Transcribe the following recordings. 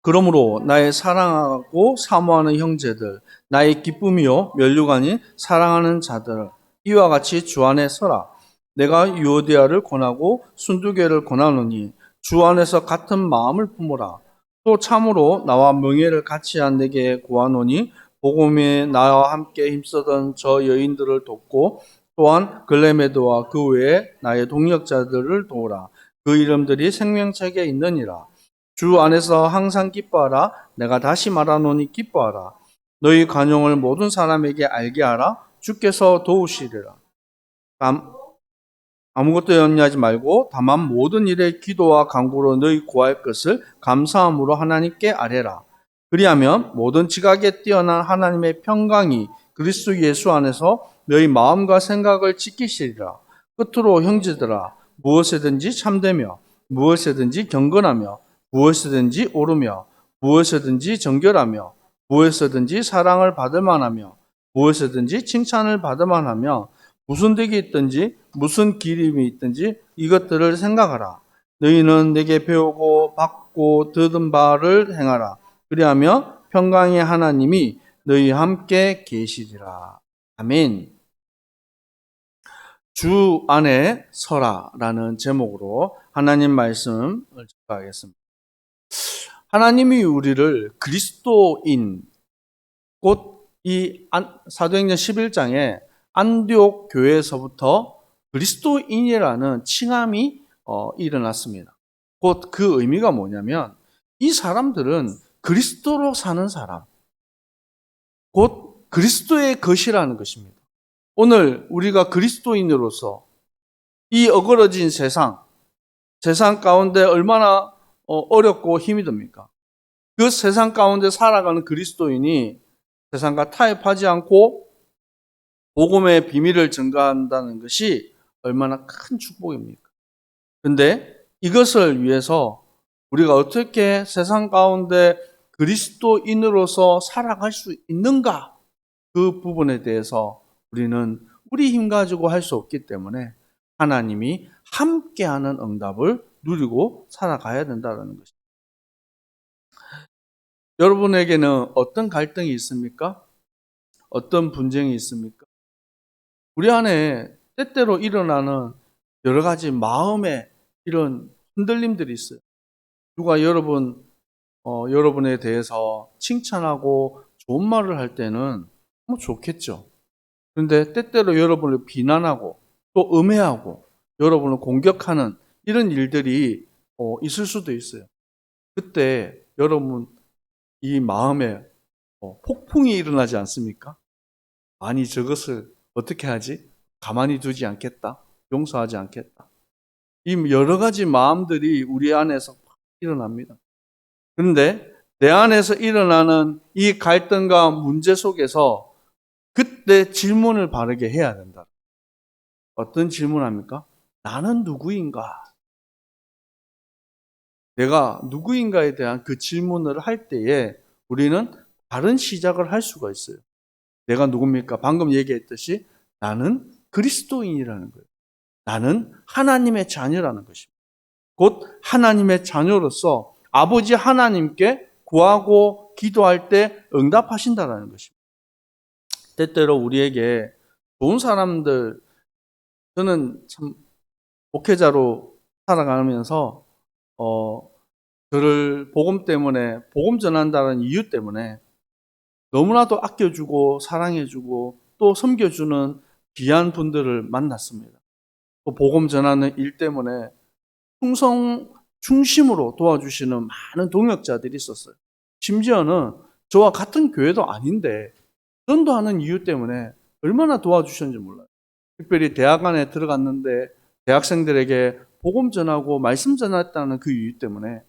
그러므로 나의 사랑하고 사모하는 형제들, 나의 기쁨이요 면류관이 사랑하는 자들, 이와 같이 주 안에 서라. 내가 유오디아를 권하고 순두개를 권하노니 주 안에서 같은 마음을 품으라. 또 참으로 나와 명예를 같이 한 내게 구하노니 복음에 나와 함께 힘쓰던 저 여인들을 돕고 또한 글레메드와 그 외에 나의 동역자들을 도우라. 그 이름들이 생명책에 있느니라. 주 안에서 항상 기뻐하라. 내가 다시 말하노니 기뻐하라. 너희 간용을 모든 사람에게 알게 하라. 주께서 도우시리라. 아무것도 염려하지 말고 다만 모든 일에 기도와 간구로 너희 구할 것을 감사함으로 하나님께 아뢰라. 그리하면 모든 지각에 뛰어난 하나님의 평강이 그리스도 예수 안에서 너희 마음과 생각을 지키시리라. 끝으로 형제들아, 무엇이든지 참되며 무엇이든지 경건하며 무엇이든지 옳으며 무엇이든지 정결하며 무엇이든지 사랑을 받을 만하며 무엇이든지 칭찬을 받을 만하며 무슨 덕이 있든지 무슨 기림이 있든지 이것들을 생각하라. 너희는 내게 배우고 받고 들은 바를 행하라. 그리하면 평강의 하나님이 너희와 함께 계시리라. 아멘. 주 안에 서라라는 제목으로 하나님 말씀을 전하겠습니다. 하나님이 우리를 그리스도인, 곧 이 사도행전 11장에 안디옥 교회에서부터 그리스도인이라는 칭함이 일어났습니다. 곧 그 의미가 뭐냐면 이 사람들은 그리스도로 사는 사람, 곧 그리스도의 것이라는 것입니다. 오늘 우리가 그리스도인으로서 이 어그러진 세상 가운데 얼마나 어렵고 힘이 듭니까? 그 세상 가운데 살아가는 그리스도인이 세상과 타협하지 않고 복음의 비밀을 전가한다는 것이 얼마나 큰 축복입니까? 근데 이것을 위해서 우리가 어떻게 세상 가운데 그리스도인으로서 살아갈 수 있는가? 그 부분에 대해서 우리는 우리 힘 가지고 할 수 없기 때문에 하나님이 함께하는 응답을 누리고 살아가야 된다는 것입니다. 여러분에게는 어떤 갈등이 있습니까? 어떤 분쟁이 있습니까? 우리 안에 때때로 일어나는 여러 가지 마음의 이런 흔들림들이 있어요. 누가 여러분에 대해서 칭찬하고 좋은 말을 할 때는 뭐 좋겠죠. 그런데 때때로 여러분을 비난하고 또 음해하고 여러분을 공격하는 이런 일들이 있을 수도 있어요. 그때 여러분 이 마음에 폭풍이 일어나지 않습니까? 아니 저것을 어떻게 하지? 가만히 두지 않겠다. 용서하지 않겠다. 이 여러 가지 마음들이 우리 안에서 일어납니다. 그런데 내 안에서 일어나는 이 갈등과 문제 속에서 그때 질문을 바르게 해야 된다. 어떤 질문합니까? 나는 누구인가? 내가 누구인가에 대한 그 질문을 할 때에 우리는 다른 시작을 할 수가 있어요. 내가 누굽니까? 방금 얘기했듯이 나는 그리스도인이라는 거예요. 나는 하나님의 자녀라는 것입니다. 곧 하나님의 자녀로서 아버지 하나님께 구하고 기도할 때 응답하신다라는 것입니다. 때때로 우리에게 좋은 사람들, 저는 참 목회자로 살아가면서 저를 복음 때문에, 복음 전한다는 이유 때문에 너무나도 아껴주고 사랑해주고 또 섬겨주는 귀한 분들을 만났습니다. 또 복음 전하는 일 때문에 중심으로 도와주시는 많은 동역자들이 있었어요. 심지어는 저와 같은 교회도 아닌데 전도하는 이유 때문에 얼마나 도와주셨는지 몰라요. 특별히 대학 안에 들어갔는데 대학생들에게 복음 전하고 말씀 전했다는 그 이유 때문에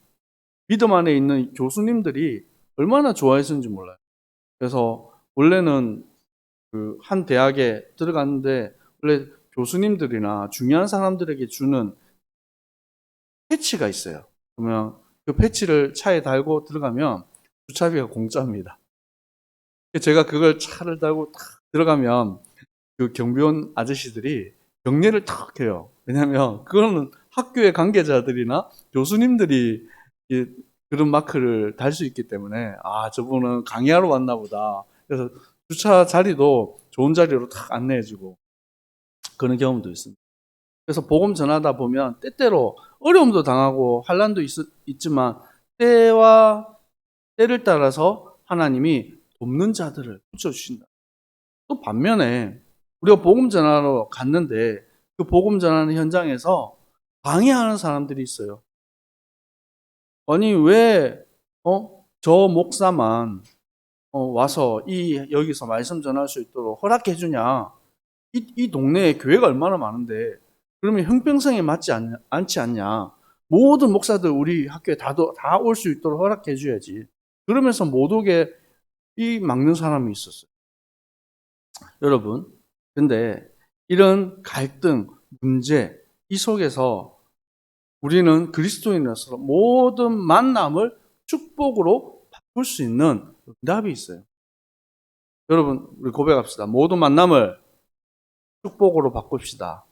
믿음 안에 있는 교수님들이 얼마나 좋아했는지 몰라요. 그래서 원래는 그 한 대학에 들어갔는데 원래 교수님들이나 중요한 사람들에게 주는 패치가 있어요. 그러면 그 패치를 차에 달고 들어가면 주차비가 공짜입니다. 제가 그걸 차를 달고 탁 들어가면 그 경비원 아저씨들이 경례를 탁 해요. 왜냐하면 그거는 학교의 관계자들이나 교수님들이 그런 마크를 달 수 있기 때문에 저분은 강의하러 왔나 보다. 그래서 주차 자리도 좋은 자리로 탁 안내해주고 그런 경험도 있습니다. 그래서 복음 전하다 보면 때때로 어려움도 당하고 환난도 있지만 때와 때를 따라서 하나님이 돕는 자들을 붙여주신다. 또 반면에 우리가 복음 전하러 갔는데 그 복음 전하는 현장에서 방해하는 사람들이 있어요. 아니 왜 저 목사만 와서 여기서 말씀 전할 수 있도록 허락해 주냐? 이 동네에 교회가 얼마나 많은데 그러면 형평성에 맞지 않지 않냐? 모든 목사들 우리 학교에 다 올 수 있도록 허락해 줘야지. 그러면서 못 오게 막는 사람이 있었어요. 여러분, 근데 이런 갈등, 문제 이 속에서 우리는 그리스도인으로서 모든 만남을 축복으로 바꿀 수 있는 응답이 있어요. 여러분, 우리 고백합시다. 모든 만남을 축복으로 바꿉시다.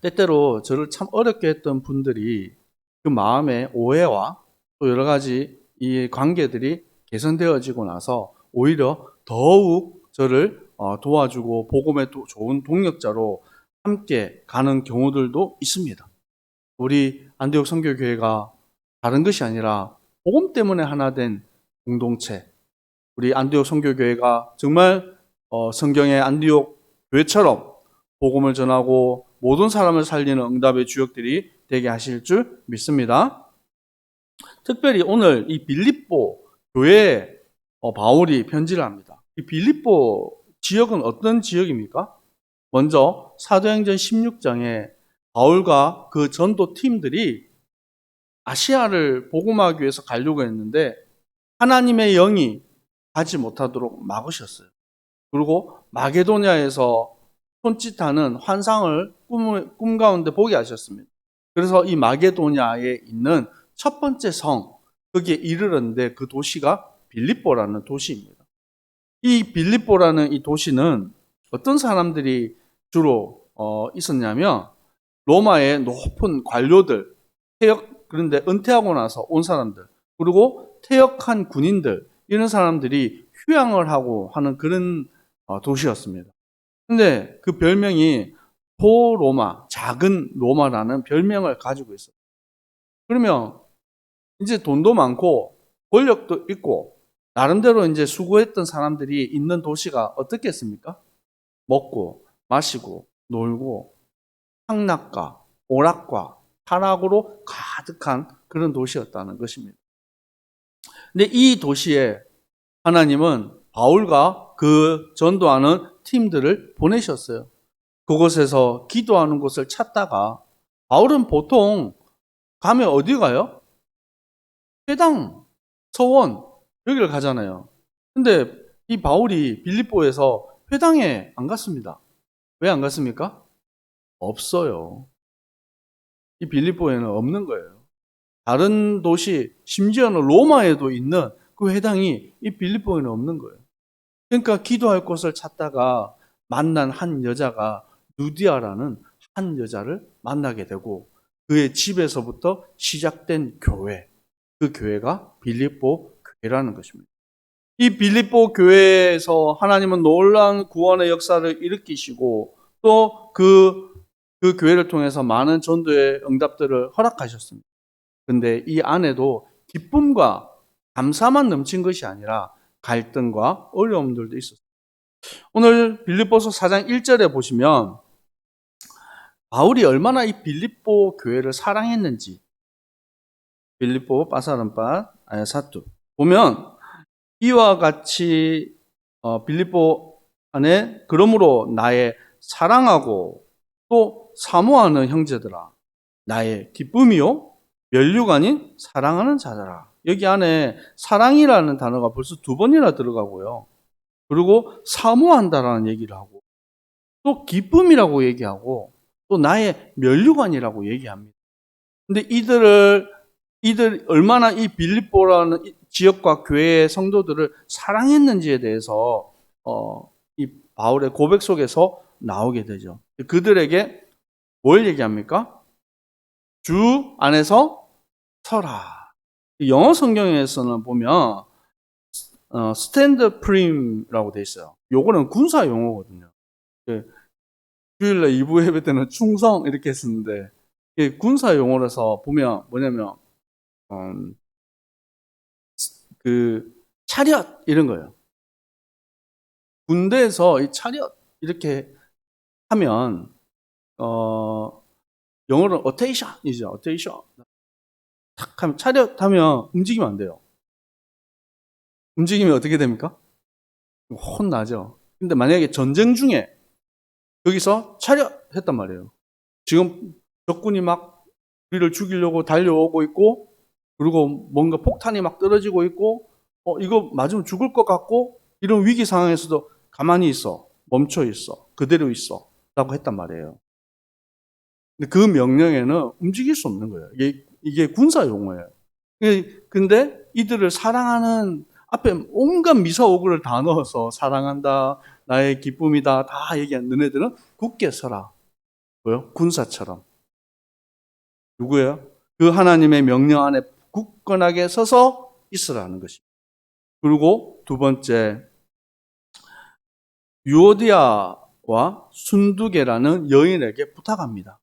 때때로 저를 참 어렵게 했던 분들이 그 마음의 오해와 또 여러 가지 이 관계들이 개선되어지고 나서 오히려 더욱 저를 도와주고 복음의 좋은 동력자로 함께 가는 경우들도 있습니다. 우리 안디옥 선교교회가 다른 것이 아니라 복음 때문에 하나 된 공동체, 우리 안디옥 선교교회가 정말 성경의 안디옥 교회처럼 복음을 전하고 모든 사람을 살리는 응답의 주역들이 되게 하실 줄 믿습니다. 특별히 오늘 이 빌립보 교회에 바울이 편지를 합니다. 이 빌립보 지역은 어떤 지역입니까? 먼저 사도행전 16장에 바울과 그 전도 팀들이 아시아를 복음하기 위해서 가려고 했는데 하나님의 영이 가지 못하도록 막으셨어요. 그리고 마게도냐에서 손짓하는 환상을 꿈 가운데 보게 하셨습니다. 그래서 이 마게도냐에 있는 첫 번째 성, 거기에 이르렀는데 그 도시가 빌립보라는 도시입니다. 이 빌립보라는 이 도시는 어떤 사람들이 주로 있었냐면 로마의 높은 관료들, 그런데 은퇴하고 나서 온 사람들, 그리고 퇴역한 군인들, 이런 사람들이 휴양을 하고 하는 그런 도시였습니다. 근데 그 별명이 포로마, 작은 로마라는 별명을 가지고 있어요. 그러면 이제 돈도 많고 권력도 있고 나름대로 이제 수고했던 사람들이 있는 도시가 어떻겠습니까? 먹고 마시고 놀고 향락과 오락과 타락으로 가득한 그런 도시였다는 것입니다. 근데 이 도시에 하나님은 바울과 그 전도하는 팀들을 보내셨어요. 그곳에서 기도하는 곳을 찾다가 바울은 보통 가면 어디 가요? 회당, 서원 여기를 가잖아요. 근데 이 바울이 빌립보에서 회당에 안 갔습니다. 왜 안 갔습니까? 없어요. 이 빌립보에는 없는 거예요. 다른 도시, 심지어는 로마에도 있는 그 회당이 이 빌립보에는 없는 거예요. 그러니까 기도할 곳을 찾다가 만난 한 여자가 누디아라는 한 여자를 만나게 되고 그의 집에서부터 시작된 교회, 그 교회가 빌립보 교회라는 것입니다. 이 빌립보 교회에서 하나님은 놀라운 구원의 역사를 일으키시고 또 그 교회를 통해서 많은 전도의 응답들을 허락하셨습니다. 그런데 이 안에도 기쁨과 감사만 넘친 것이 아니라 갈등과 어려움들도 있었어요. 오늘 빌립보서 4장 1절에 보시면 바울이 얼마나 이 빌립보 교회를 사랑했는지 빌립보 빠사른바 사투 보면 이와 같이 빌립보 안에 그러므로 나의 사랑하고 또 사모하는 형제들아 나의 기쁨이요 면류가 아닌 사랑하는 자들아. 여기 안에 사랑이라는 단어가 벌써 2번이나 들어가고요. 그리고 사모한다라는 얘기를 하고 또 기쁨이라고 얘기하고 또 나의 면류관이라고 얘기합니다. 근데 이들 얼마나 이 빌립보라는 지역과 교회의 성도들을 사랑했는지에 대해서 이 바울의 고백 속에서 나오게 되죠. 그들에게 뭘 얘기합니까? 주 안에서 서라. 영어 성경에서는 보면 스탠드 프림이라고 돼 있어요. 요거는 군사 용어거든요. 주일날 2부 예배 때는 충성 이렇게 했었는데 군사 용어라서 보면 뭐냐면 그 차렷 이런 거예요. 군대에서 이 차렷 이렇게 하면 영어로는 어테이션이죠. 어테이션. 탁 하면 차렷 하면 움직이면 안 돼요. 움직이면 어떻게 됩니까? 혼나죠. 근데 만약에 전쟁 중에 여기서 차렷 했단 말이에요. 지금 적군이 막 우리를 죽이려고 달려오고 있고, 그리고 뭔가 폭탄이 막 떨어지고 있고, 이거 맞으면 죽을 것 같고, 이런 위기 상황에서도 가만히 있어. 멈춰 있어. 그대로 있어. 라고 했단 말이에요. 근데 그 명령에는 움직일 수 없는 거예요. 이게 군사 용어예요. 근데 이들을 사랑하는 앞에 온갖 미사오구를 다 넣어서 사랑한다, 나의 기쁨이다, 다 얘기한 너네들은 굳게 서라. 뭐요? 군사처럼. 누구예요? 그 하나님의 명령 안에 굳건하게 서서 있으라는 것입니다. 그리고 두 번째, 유오디아와 순두계라는 여인에게 부탁합니다.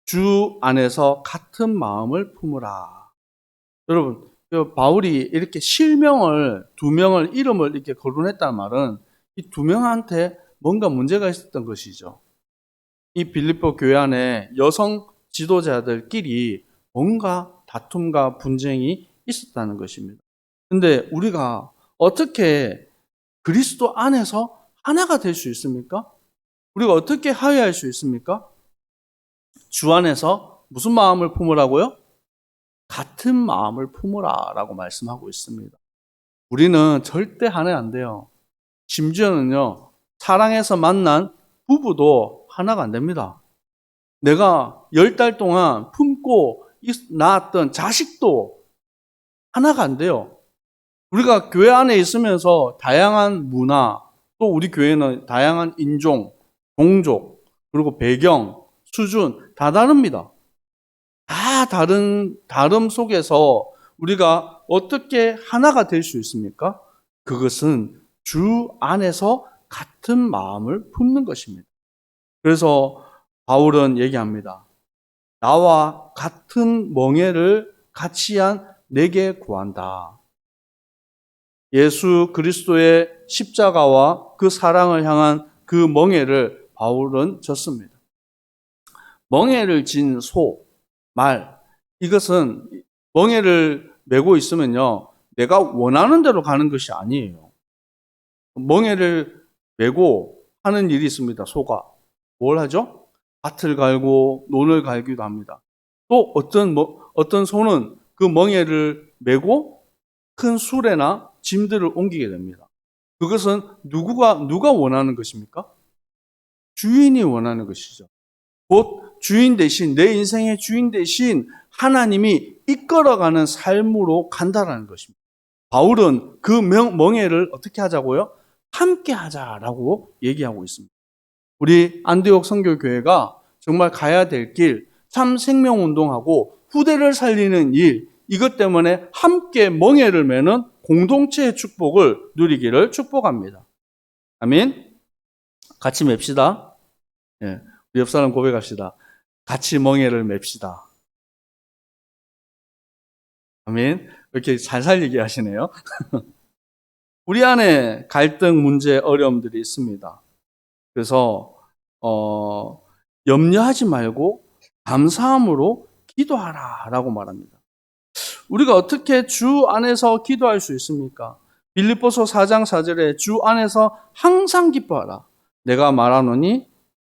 주 안에서 같은 마음을 품으라. 여러분, 바울이 이렇게 실명을, 두 명을, 이름을 이렇게 거론했다는 말은 이 두 명한테 뭔가 문제가 있었던 것이죠. 이 빌립보 교회 안에 여성 지도자들끼리 뭔가 다툼과 분쟁이 있었다는 것입니다. 근데 우리가 어떻게 그리스도 안에서 하나가 될 수 있습니까? 우리가 어떻게 화해할 수 있습니까? 주 안에서 무슨 마음을 품으라고요? 같은 마음을 품으라 라고 말씀하고 있습니다. 우리는 절대 하나 안 돼요. 심지어는요, 사랑해서 만난 부부도 하나가 안 됩니다. 내가 10달 동안 품고 낳았던 자식도 하나가 안 돼요. 우리가 교회 안에 있으면서 다양한 문화, 또 우리 교회는 다양한 인종, 종족, 그리고 배경, 수준 다 다릅니다. 다 다름 속에서 우리가 어떻게 하나가 될 수 있습니까? 그것은 주 안에서 같은 마음을 품는 것입니다. 그래서 바울은 얘기합니다. 나와 같은 멍에를 같이 한 내게 구한다. 예수 그리스도의 십자가와 그 사랑을 향한 그 멍에를 바울은 졌습니다. 멍에를 진 소, 말, 이것은 멍에를 메고 있으면요, 내가 원하는 대로 가는 것이 아니에요. 멍에를 메고 하는 일이 있습니다, 소가. 뭘 하죠? 밭을 갈고 논을 갈기도 합니다. 또 어떤 소는 그 멍에를 메고 큰 수레나 짐들을 옮기게 됩니다. 그것은 누가 원하는 것입니까? 주인이 원하는 것이죠. 곧 주인 대신, 내 인생의 주인 대신 하나님이 이끌어가는 삶으로 간다는 것입니다. 바울은 그 멍에를 어떻게 하자고요? 함께 하자라고 얘기하고 있습니다. 우리 안디옥 선교교회가 정말 가야 될 길, 참 생명운동하고 후대를 살리는 일, 이것 때문에 함께 멍에를 매는 공동체의 축복을 누리기를 축복합니다. 아멘. 같이 맵시다. 예, 우리 옆 사람 고백합시다. 같이 멍에를 맵시다. 아멘. 이렇게 살살 얘기하시네요. 우리 안에 갈등, 문제, 어려움들이 있습니다. 그래서 염려하지 말고 감사함으로 기도하라라고 말합니다. 우리가 어떻게 주 안에서 기도할 수 있습니까? 빌립보서 4장 4절에 주 안에서 항상 기뻐하라. 내가 말하노니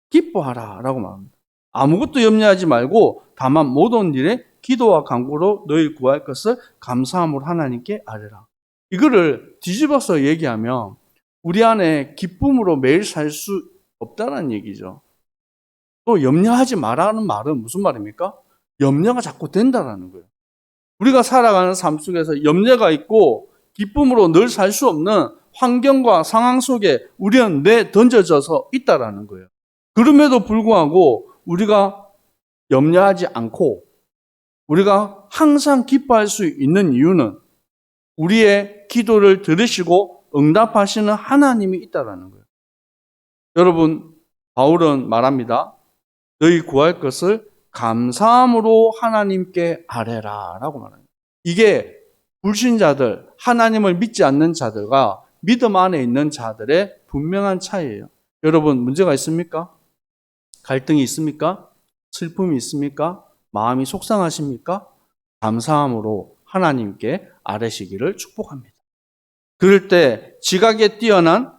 기뻐하라라고 말합니다. 아무것도 염려하지 말고 다만 모든 일에 기도와 간구로 너희 구할 것을 감사함으로 하나님께 아뢰라. 이거를 뒤집어서 얘기하면 우리 안에 기쁨으로 매일 살 수 없다는 얘기죠. 또 염려하지 말라는 말은 무슨 말입니까? 염려가 자꾸 된다는 거예요. 우리가 살아가는 삶 속에서 염려가 있고 기쁨으로 늘 살 수 없는 환경과 상황 속에 우리는 내던져져서 있다는 거예요. 그럼에도 불구하고 우리가 염려하지 않고 우리가 항상 기뻐할 수 있는 이유는 우리의 기도를 들으시고 응답하시는 하나님이 있다라는 거예요. 여러분, 바울은 말합니다. 너희 구할 것을 감사함으로 하나님께 아뢰라 라고 말합니다. 이게 불신자들, 하나님을 믿지 않는 자들과 믿음 안에 있는 자들의 분명한 차이예요. 여러분, 문제가 있습니까? 갈등이 있습니까? 슬픔이 있습니까? 마음이 속상하십니까? 감사함으로 하나님께 아뢰시기를 축복합니다. 그럴 때 지각에 뛰어난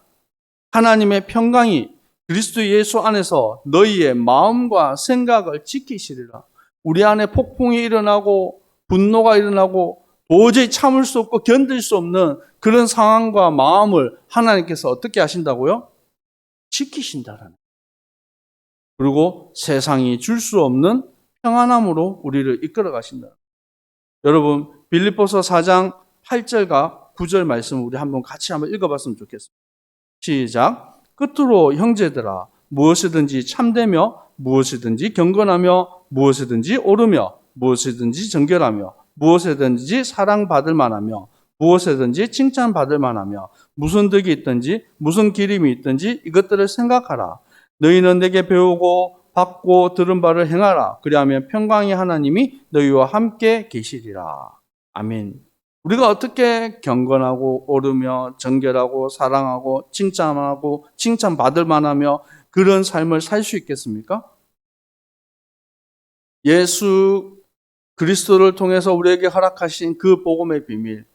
하나님의 평강이 그리스도 예수 안에서 너희의 마음과 생각을 지키시리라. 우리 안에 폭풍이 일어나고 분노가 일어나고 도저히 참을 수 없고 견딜 수 없는 그런 상황과 마음을 하나님께서 어떻게 하신다고요? 지키신다라는. 그리고 세상이 줄 수 없는 평안함으로 우리를 이끌어 가신다. 여러분, 빌립보서 4장 8절과 9절 말씀 우리 한번 같이 한번 읽어봤으면 좋겠습니다. 시작. 끝으로 형제들아, 무엇이든지 참되며 무엇이든지 경건하며 무엇이든지 옳으며 무엇이든지 정결하며 무엇이든지 사랑받을 만하며 무엇이든지 칭찬받을 만하며 무슨 덕이 있든지 무슨 기림이 있든지 이것들을 생각하라. 너희는 내게 배우고 받고 들은 바를 행하라. 그리하면 평강의 하나님이 너희와 함께 계시리라. 아멘. 우리가 어떻게 경건하고 옳으며 정결하고 사랑하고 칭찬하고 칭찬받을 만하며 그런 삶을 살 수 있겠습니까? 예수 그리스도를 통해서 우리에게 허락하신 그 복음의 비밀.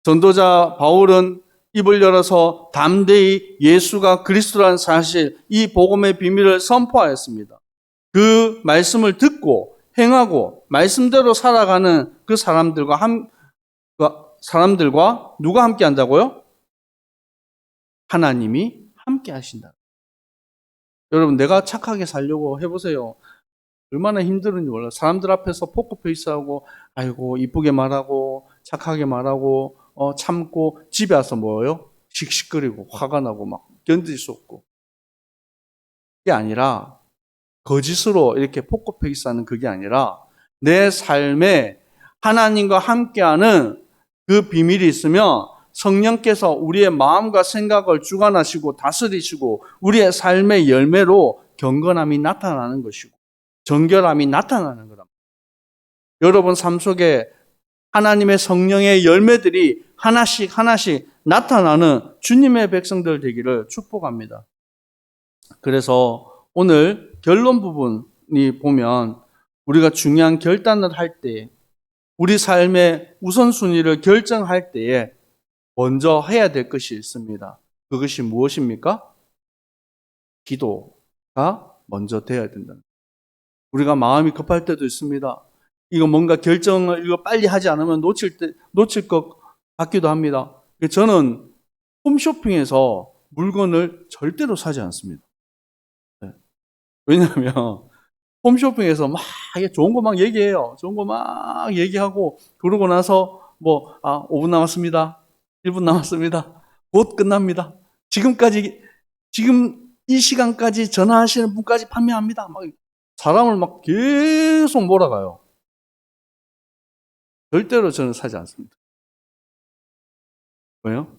전도자 바울은 입을 열어서 담대히 예수가 그리스도라는 사실, 이 복음의 비밀을 선포하였습니다. 그 말씀을 듣고 행하고 말씀대로 살아가는 그 사람들과 누가 함께 한다고요? 하나님이 함께 하신다. 여러분, 내가 착하게 살려고 해보세요. 얼마나 힘들은지 몰라요. 사람들 앞에서 포커페이스하고, 아이고, 이쁘게 말하고, 착하게 말하고, 참고, 집에 와서 뭐예요? 씩씩거리고, 화가 나고, 막 견딜 수 없고. 그게 아니라, 거짓으로 이렇게 포커페이스하는 그게 아니라, 내 삶에 하나님과 함께하는 그 비밀이 있으면 성령께서 우리의 마음과 생각을 주관하시고 다스리시고 우리의 삶의 열매로 경건함이 나타나는 것이고 정결함이 나타나는 거랍니다. 여러분 삶 속에 하나님의 성령의 열매들이 하나씩 하나씩 나타나는 주님의 백성들 되기를 축복합니다. 그래서 오늘 결론 부분이 보면 우리가 중요한 결단을 할 때 우리 삶의 우선순위를 결정할 때에 먼저 해야 될 것이 있습니다. 그것이 무엇입니까? 기도가 먼저 되어야 된다. 우리가 마음이 급할 때도 있습니다. 이거 뭔가 결정을 이거 빨리 하지 않으면 놓칠 것 같기도 합니다. 저는 홈쇼핑에서 물건을 절대로 사지 않습니다. 왜냐하면 홈쇼핑에서 막 좋은 거 막 얘기해요. 좋은 거 막 얘기하고 그러고 나서 5분 남았습니다. 1분 남았습니다. 곧 끝납니다. 지금 이 시간까지 전화하시는 분까지 판매합니다. 막 사람을 막 계속 몰아가요. 절대로 저는 사지 않습니다. 왜요?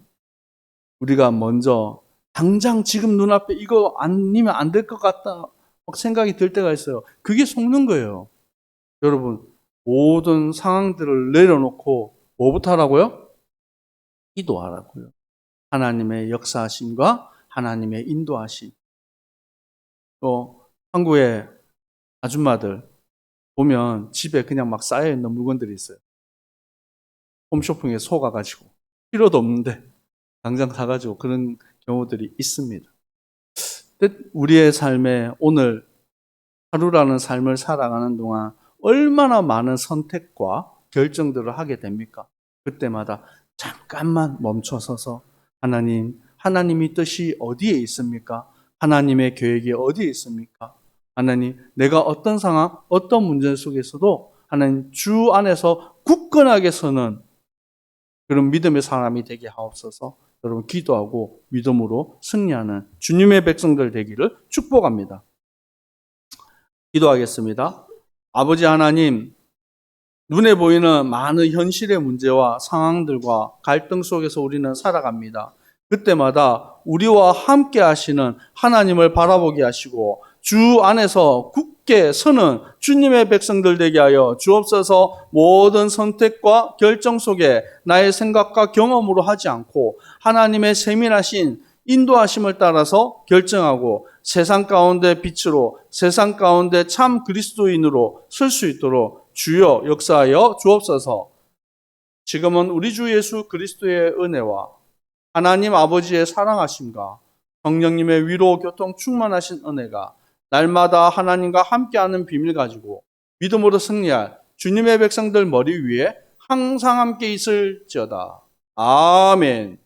우리가 먼저 당장 지금 눈앞에 이거 아니면 안 될 것 같다 막 생각이 들 때가 있어요. 그게 속는 거예요. 여러분, 모든 상황들을 내려놓고 뭐부터 하라고요? 기도하라고요. 하나님의 역사하심과 하나님의 인도하심. 또 한국의 아줌마들 보면 집에 그냥 막 쌓여있는 물건들이 있어요. 홈쇼핑에 속아가지고 필요도 없는데 당장 사가지고 그런 경우들이 있습니다. 우리의 삶에 오늘 하루라는 삶을 살아가는 동안 얼마나 많은 선택과 결정들을 하게 됩니까? 그때마다 잠깐만 멈춰서서 하나님이 뜻이 어디에 있습니까? 하나님의 계획이 어디에 있습니까? 하나님, 내가 어떤 상황, 어떤 문제 속에서도 하나님 주 안에서 굳건하게 서는 그런 믿음의 사람이 되게 하옵소서. 여러분 기도하고 믿음으로 승리하는 주님의 백성들 되기를 축복합니다. 기도하겠습니다. 아버지 하나님, 눈에 보이는 많은 현실의 문제와 상황들과 갈등 속에서 우리는 살아갑니다. 그때마다 우리와 함께 하시는 하나님을 바라보게 하시고 주 안에서 굳게 서는 주님의 백성들 되게 하여 주옵소서. 모든 선택과 결정 속에 나의 생각과 경험으로 하지 않고 하나님의 세밀하신 인도하심을 따라서 결정하고 세상 가운데 빛으로, 세상 가운데 참 그리스도인으로 설 수 있도록 주여 역사하여 주옵소서. 지금은 우리 주 예수 그리스도의 은혜와 하나님 아버지의 사랑하심과 성령님의 위로 교통 충만하신 은혜가 날마다 하나님과 함께하는 비밀 가지고 믿음으로 승리할 주님의 백성들 머리 위에 항상 함께 있을지어다. 아멘.